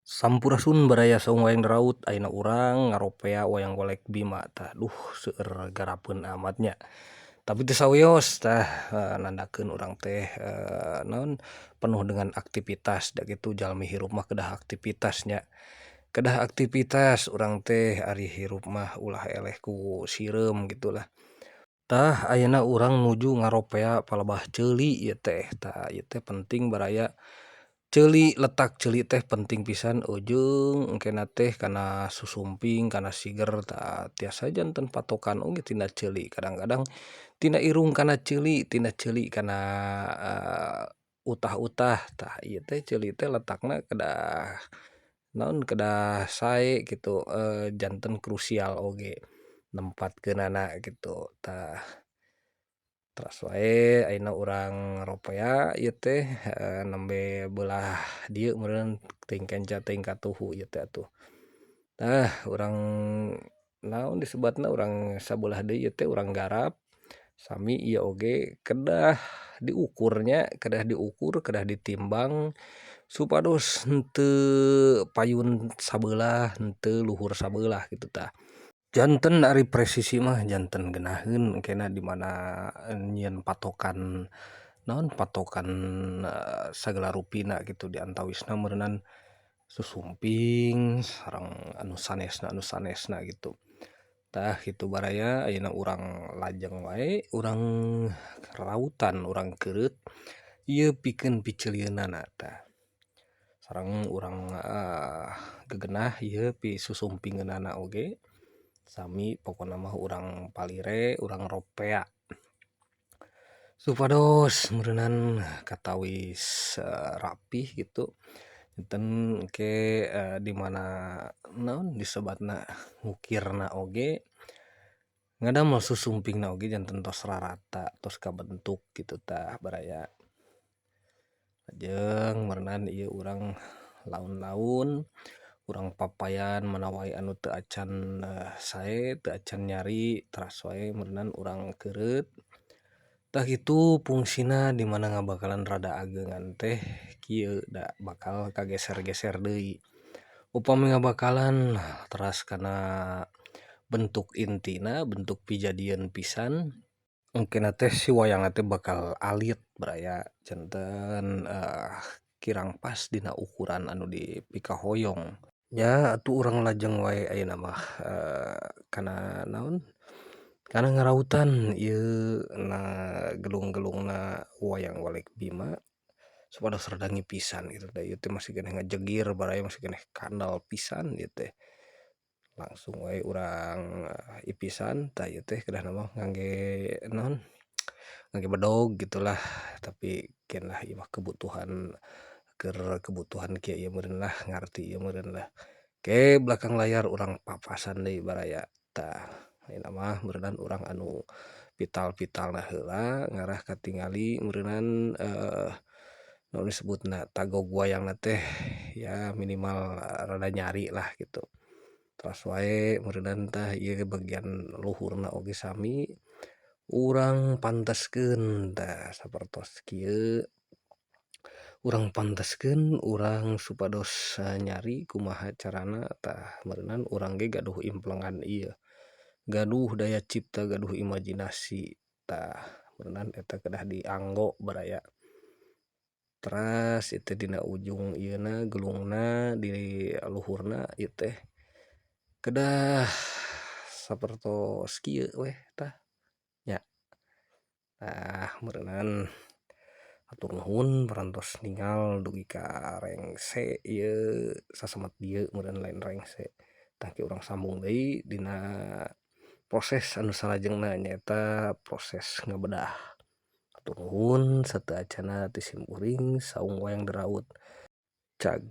Sampurasun baraya saung wayang daraut ayeuna urang ngaropea wayang golek Bima tah duh seueur garapeun amatnya. Tapi teu sawios tah nandakeun urang teh naon penuh dengan aktivitas da kitu jalmi hirup mah kedah aktivitasnya. Kedah aktivitas urang teh ari hirup mah ulah eleh ku sireum gitulah. Tah ayeuna urang nuju ngaropea palebah ceuli ieu teh. Tah ieu teh penting baraya ceuli letak ceuli teh penting pisan ujung engkena teh kana susumping kana siger tah tiasa janten patokan oge tina ceuli kadang-kadang tina irung kana ceuli tina ceuli kana utah-utah tah ieu teh ceuli teh letakna kedah naon kedah sae kitu janten krusial oge nempatkeunana kitu tah teras wae ayeuna urang ngaropea ieu teh nembe beulah dieu meureun teuing kenca teuing katuhu ieu teh atuh. Tah urang naon disebatna urang sabelah deui ieu teh urang garap sami ieu oge kedah diukurnya, kedah diukur, kedah ditimbang supados henteu payun sabeula, henteu luhur sabeula kitu tah. Janten ari presisi mah janten geunaheun engkena di mana nyieun patokan naon patokan sagala rupina gitu di antawisna meureunan susumping sareng anu sanesna gitu. Tah kitu baraya ayeuna urang lajeng wae urang rautan urang keureut ieu pikeun piceulieunana tah. Sareng urang gegenah ieu pisusumpingeunana oge sami pokona mah urang palire urang ropea. Supados meureunan katawis rapih gitu enten engke di mana naon disebatna ngukirna oge ngadamel susumpingna oge janten tos rarata tos kabentuk kitu tah baraya. Lajeng meureunan ieu urang laun-laun urang papayan manawai anu teu acan sae teu acan nyari teras wae meureunan urang keureut. Tah kitu fungsina di mana ngabakalan rada ageungan teh kieu da bakal kageser-geser deui. Upami ngabakalan teras kana bentuk intina, bentuk pijadieun pisan engkena teh si wayangna teh bakal alit baraya janten kirang pas dina ukuran anu dipikahoyong. Ya atuh urang lajeng wae ayeuna mah kana naon kana ngarautan ieu na gelung-gelungna wayang golek Bima supados rada ngipisan gitu tah ieu teh masih keneh ngajegir baraya masih keneh kandal pisan ieu teh. Langsung wae urang ipisan tah ieu teh kedah mah ngangge naon ngangge bedog gitulah tapi keun lah ieu mah kebutuhan keur kebutuhan kieu ieu meureun lah ngarti ieu meureun lah. Oke belakang layar urang papasan deui baraya tah ayeuna mah meureunan urang anu vital-vitalna heula ngarah katingali meureunan naon disebutna tagog wayangna teh ya minimal rada nyari lah gitu. Teras wae meureunan tah ieu bagian luhurna oge sami urang panteskeun tah sapertos kieu urang panteskeun urang supados nyari kumaha carana tah meureunan urang ge gaduh implengan ieu. Gaduh daya cipta, gaduh imajinasi tah meureunan eta kedah dianggo baraya. Teras itu dina ujung ieuna gelungna di luhurna ieu teh kedah sapertos kieu we tah nya. Tah meureunan hatur nuhun parantos ningal dugi ka rengse ieu sasemet dieu meureun lain rengse. Tah ki urang sambung deui dina proses anu salajengna nyaeta proses ngabedah. Hatur nuhun sateu acana ti sim uring saung wayang daraut. Cag